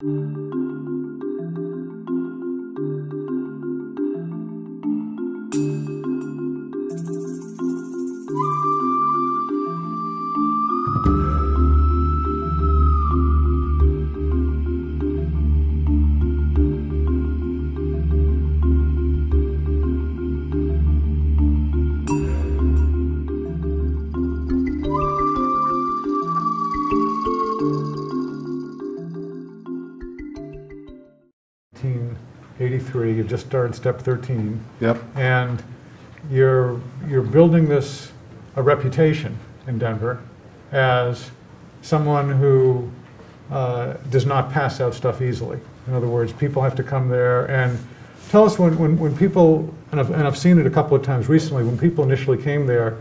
1983, you've just started step 13. Yep. And you're building a reputation in Denver as someone who does not pass out stuff easily. In other words, people have to come there and tell us when people, and I've seen it a couple of times recently, when people initially came there,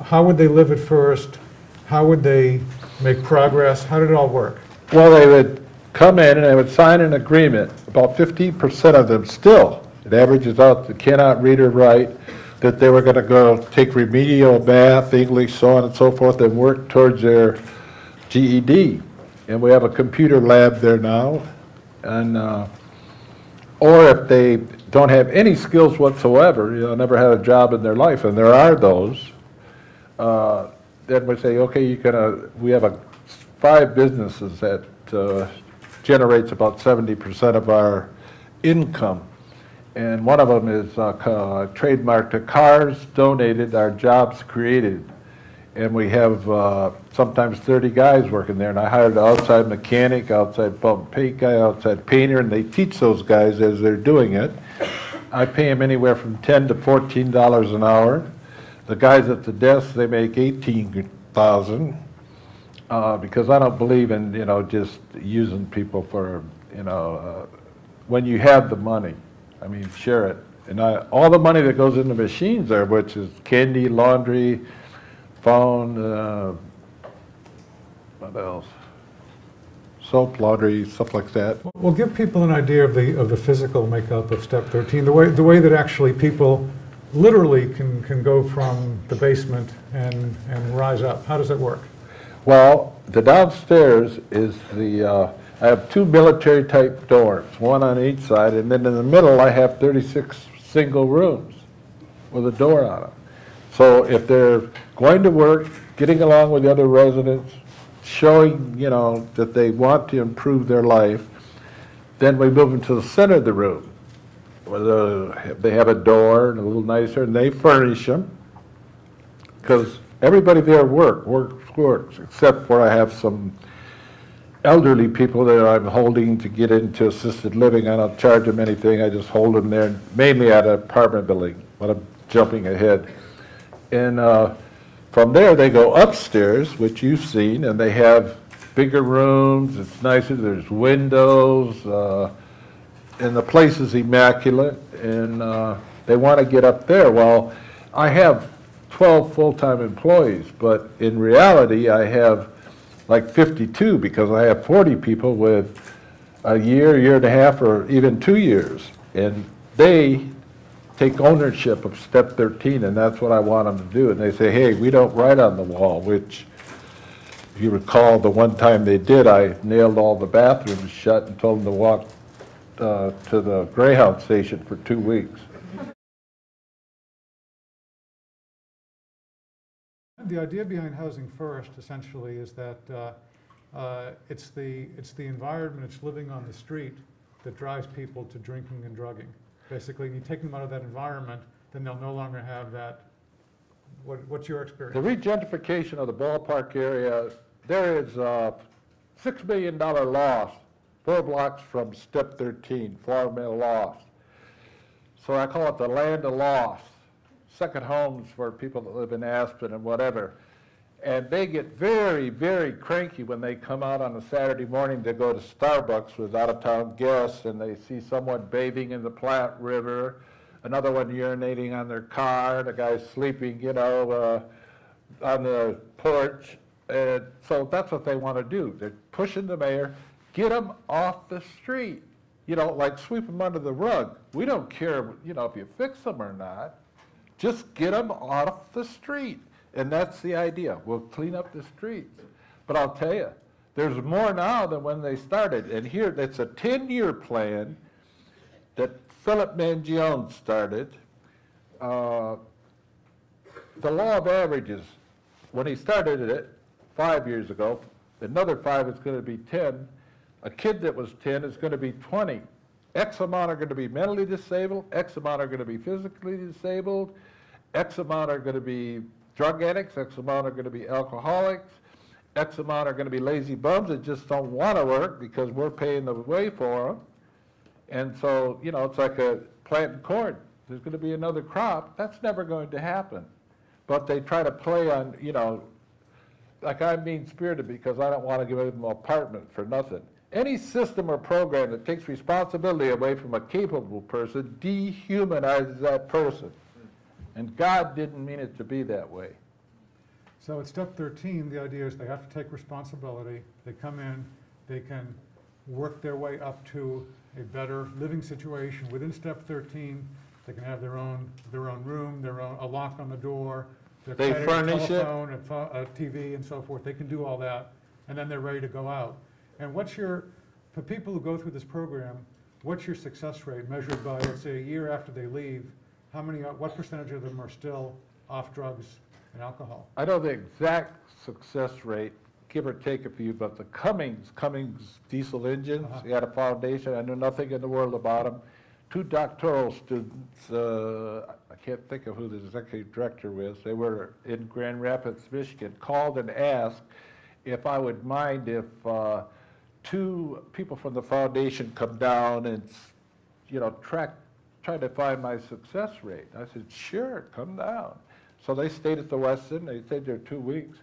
how would they live at first? How would they make progress? How did it all work? Well, they would come in and they would sign an agreement. About 15% of them still, it averages out, they cannot read or write, that they were going to go take remedial math, English, so on and so forth, and work towards their GED. And we have a computer lab there now. And or if they don't have any skills whatsoever, never had a job in their life, and there are those, then we say, okay, we have 5 businesses that generates about 70% of our income. And one of them is trademarked to Cars Donated, Our Jobs Created. And we have sometimes 30 guys working there. And I hired an outside mechanic, outside pump paint guy, outside painter, and they teach those guys as they're doing it. I pay them anywhere from $10 to $14 an hour. The guys at the desk, they make $18,000. Because I don't believe in, just using people for, when you have the money, I mean, share it. And all the money that goes into machines there, which is candy, laundry, phone, what else? Soap, laundry, stuff like that. Well, give people an idea of the physical makeup of Step 13, the way that actually people literally can go from the basement and rise up. How does that work? Well, the downstairs is I have 2 military-type doors, one on each side, and then in the middle I have 36 single rooms with a door on them. So if they're going to work, getting along with the other residents, showing, that they want to improve their life, then we move them to the center of the room, where they have a door and a little nicer, and they furnish them, because everybody there works, except for I have some elderly people that I'm holding to get into assisted living. I don't charge them anything. I just hold them there, mainly at an apartment building, but I'm jumping ahead. And from there, they go upstairs, which you've seen, and they have bigger rooms. It's nicer. There's windows, and the place is immaculate, and they want to get up there. Well, I have 12 full-time employees, but in reality I have like 52 because I have 40 people with a year and a half, or even 2 years. And they take ownership of Step 13, and that's what I want them to do. And they say, hey, we don't write on the wall, which, if you recall, the one time they did, I nailed all the bathrooms shut and told them to walk to the Greyhound station for 2 weeks. The idea behind Housing First, essentially, is that it's the environment, it's living on the street that drives people to drinking and drugging. Basically, you take them out of that environment, then they'll no longer have that. What's your experience? The regentrification of the ballpark area, there is a $6 million loss, 4 blocks from Step 13, Flower Mill loss. So I call it the land of loss. Second homes for people that live in Aspen and whatever. And they get very, very cranky when they come out on a Saturday morning to go to Starbucks with out-of-town guests, and they see someone bathing in the Platte River, another one urinating on their car, the guy sleeping, on the porch. And so that's what they want to do. They're pushing the mayor, get them off the street. Like sweep them under the rug. We don't care, if you fix them or not. Just get them off the street. And that's the idea. We'll clean up the streets. But I'll tell you, There's more now than when they started. And here, it's a 10-year plan that Philip Mangione started. The law of averages, when he started it 5 years ago, another 5 is going to be 10. A kid that was 10 is going to be 20. X amount are going to be mentally disabled, X amount are going to be physically disabled, X amount are going to be drug addicts, X amount are going to be alcoholics, X amount are going to be lazy bums that just don't want to work because we're paying the way for them. And so, you know, it's like a planting corn. There's going to be another crop. That's never going to happen. But they try to play on, you know, like I'm mean-spirited because I don't want to give them an apartment for nothing. Any system or program that takes responsibility away from a capable person dehumanizes that person. And God didn't mean it to be that way. So at step 13, the idea is they have to take responsibility. They come in, they can work their way up to a better living situation. Within step 13, they can have their own room, a lock on the door, their telephone, a TV, and so forth. They can do all that, and then they're ready to go out. And for people who go through this program, what's your success rate measured by, let's say, a year after they leave? What percentage of them are still off drugs and alcohol? I know the exact success rate, give or take a few, but the Cummins diesel engines, he had a foundation. I knew nothing in the world about them. 2 doctoral students, I can't think of who the executive director was, they were in Grand Rapids, Michigan, called and asked if I would mind if 2 people from the foundation come down and, you know, try to find my success rate. I said, sure, come down. So they stayed at the Westin. They stayed there 2 weeks.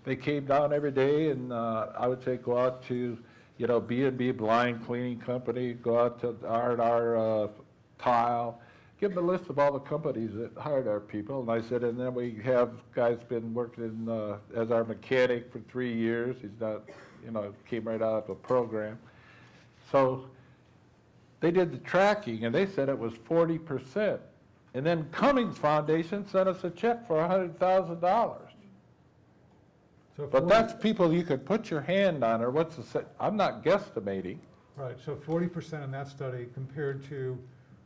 They came down every day, and I would say go out to, you know, B&B blind cleaning company, go out to R&R tile, give them a list of all the companies that hired our people. And I said, and then we have guys been working as our mechanic for 3 years. He's not, you know, came right out of a program. So they did the tracking, and they said it was 40%. And then Cummings Foundation sent us a check for $100,000. So but that's people you could put your hand on, or I'm not guesstimating. Right, so 40% in that study compared to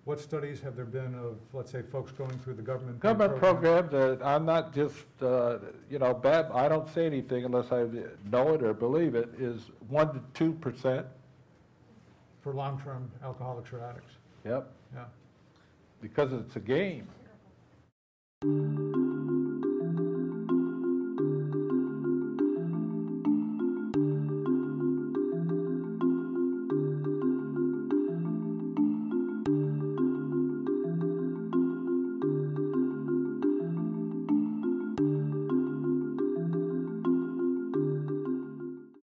what studies have there been of, let's say, folks going through the government programs that I'm not just, you know, bad, I don't say anything unless I know it or believe it, is 1 to 2%. For long-term alcoholics or addicts. Yep. Yeah. Because it's a game.